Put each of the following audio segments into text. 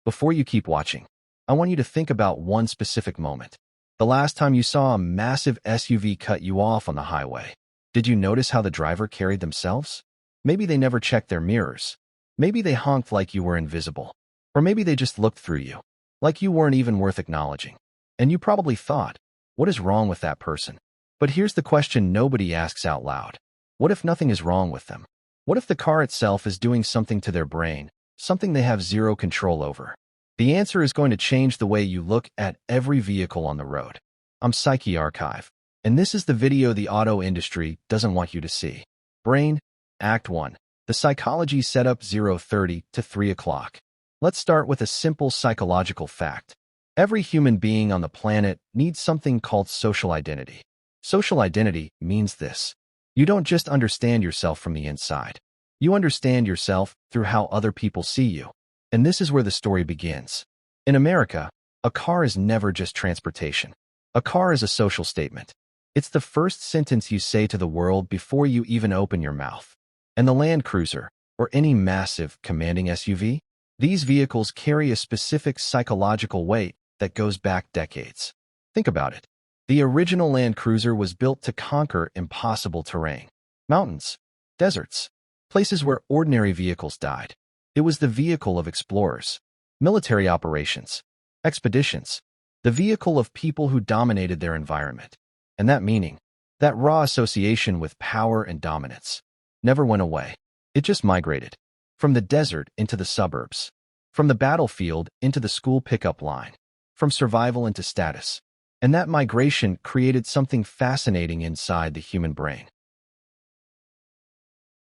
Before you keep watching, I want you to think about one specific moment. The last time you saw a massive SUV cut you off on the highway. Did you notice how the driver carried themselves? Maybe they never checked their mirrors. Maybe they honked like you were invisible. Or maybe they just looked through you, like you weren't even worth acknowledging. And you probably thought, what is wrong with that person? But here's the question nobody asks out loud. What if nothing is wrong with them? What if the car itself is doing something to their brain, something they have zero control over? The answer is going to change the way you look at every vehicle on the road. I'm Psyche Archive, and this is the video the auto industry doesn't want you to see. Brain, Act 1. The psychology setup 0:30 to 3 o'clock. Let's start with a simple psychological fact. Every human being on the planet needs something called social identity. Social identity means this. You don't just understand yourself from the inside. You understand yourself through how other people see you. And this is where the story begins. In America, a car is never just transportation. A car is a social statement. It's the first sentence you say to the world before you even open your mouth. And the Land Cruiser, or any massive, commanding SUV, these vehicles carry a specific psychological weight that goes back decades. Think about it. The original Land Cruiser was built to conquer impossible terrain. Mountains, deserts, places where ordinary vehicles died. It was the vehicle of explorers, military operations, expeditions, the vehicle of people who dominated their environment. And that meaning, that raw association with power and dominance, never went away. It just migrated. From the desert into the suburbs. From the battlefield into the school pickup line. From survival into status. And that migration created something fascinating inside the human brain.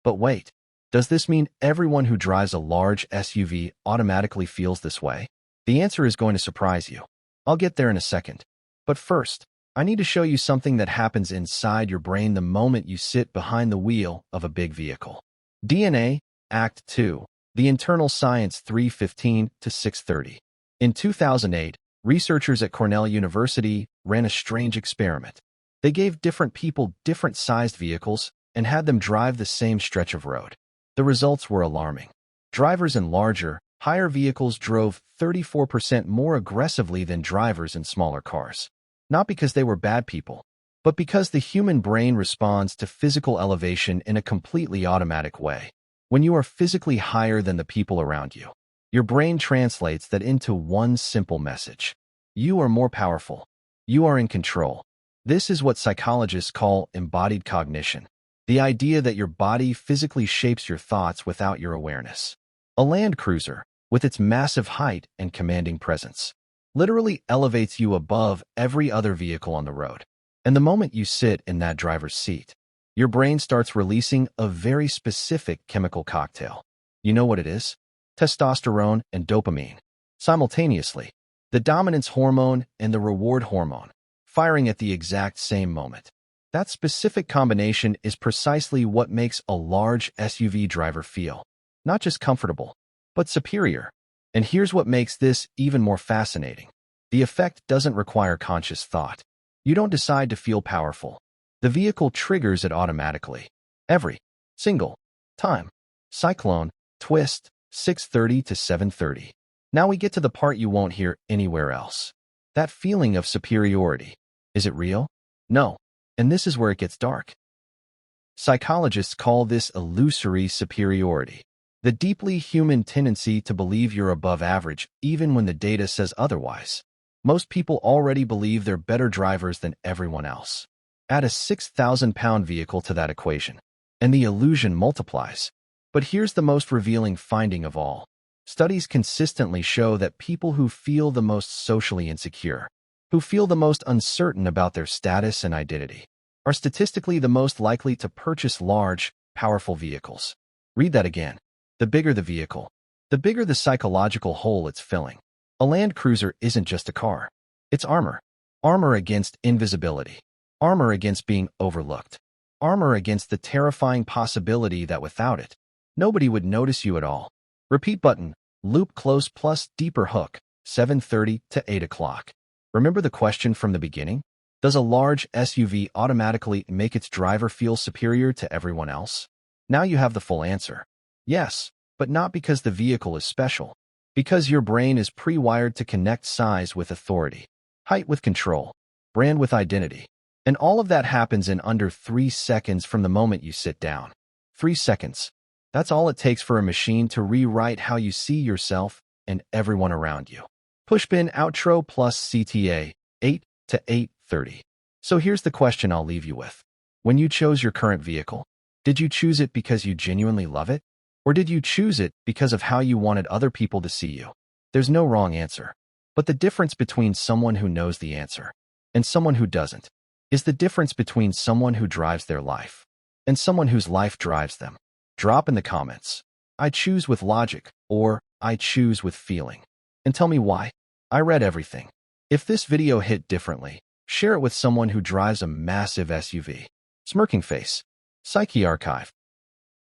But wait. Does this mean everyone who drives a large SUV automatically feels this way? The answer is going to surprise you. I'll get there in a second. But first, I need to show you something that happens inside your brain the moment you sit behind the wheel of a big vehicle. DNA, Act 2, the internal science 3:15 to 6:30. In 2008, researchers at Cornell University ran a strange experiment. They gave different people different-sized vehicles and had them drive the same stretch of road. The results were alarming. Drivers in larger, higher vehicles drove 34% more aggressively than drivers in smaller cars. Not because they were bad people, but because the human brain responds to physical elevation in a completely automatic way. When you are physically higher than the people around you, your brain translates that into one simple message. You are more powerful. You are in control. This is what psychologists call embodied cognition. The idea that your body physically shapes your thoughts without your awareness. A Land Cruiser, with its massive height and commanding presence, literally elevates you above every other vehicle on the road. And the moment you sit in that driver's seat, your brain starts releasing a very specific chemical cocktail. You know what it is? Testosterone and dopamine. Simultaneously, the dominance hormone and the reward hormone, firing at the exact same moment. That specific combination is precisely what makes a large SUV driver feel, not just comfortable, but superior. And here's what makes this even more fascinating. The effect doesn't require conscious thought. You don't decide to feel powerful. The vehicle triggers it automatically. Every single time. Cyclone, twist, 6:30 to 7:30. Now we get to the part you won't hear anywhere else. That feeling of superiority. Is it real? No. And this is where it gets dark. Psychologists call this illusory superiority, the deeply human tendency to believe you're above average even when the data says otherwise. Most people already believe they're better drivers than everyone else. Add a 6,000-pound vehicle to that equation, and the illusion multiplies. But here's the most revealing finding of all. Studies consistently show that people who feel the most socially insecure, who feel the most uncertain about their status and identity, are statistically the most likely to purchase large, powerful vehicles. Read that again. The bigger the vehicle, the bigger the psychological hole it's filling. A Land Cruiser isn't just a car. It's armor. Armor against invisibility. Armor against being overlooked. Armor against the terrifying possibility that without it, nobody would notice you at all. Repeat button, loop close plus deeper hook, 7:30 to 8 o'clock. Remember the question from the beginning? Does a large SUV automatically make its driver feel superior to everyone else? Now you have the full answer. Yes, but not because the vehicle is special. Because your brain is pre-wired to connect size with authority, height with control, brand with identity. And all of that happens in under 3 seconds from the moment you sit down. 3 seconds. That's all it takes for a machine to rewrite how you see yourself and everyone around you. Pushpin outro plus CTA, 8 to 8:30. So here's the question I'll leave you with. When you chose your current vehicle, did you choose it because you genuinely love it? Or did you choose it because of how you wanted other people to see you? There's no wrong answer. But the difference between someone who knows the answer and someone who doesn't is the difference between someone who drives their life and someone whose life drives them. Drop in the comments, I choose with logic, or I choose with feeling. And tell me why. I read everything. If this video hit differently, share it with someone who drives a massive SUV. Smirking face. Psyche Archive.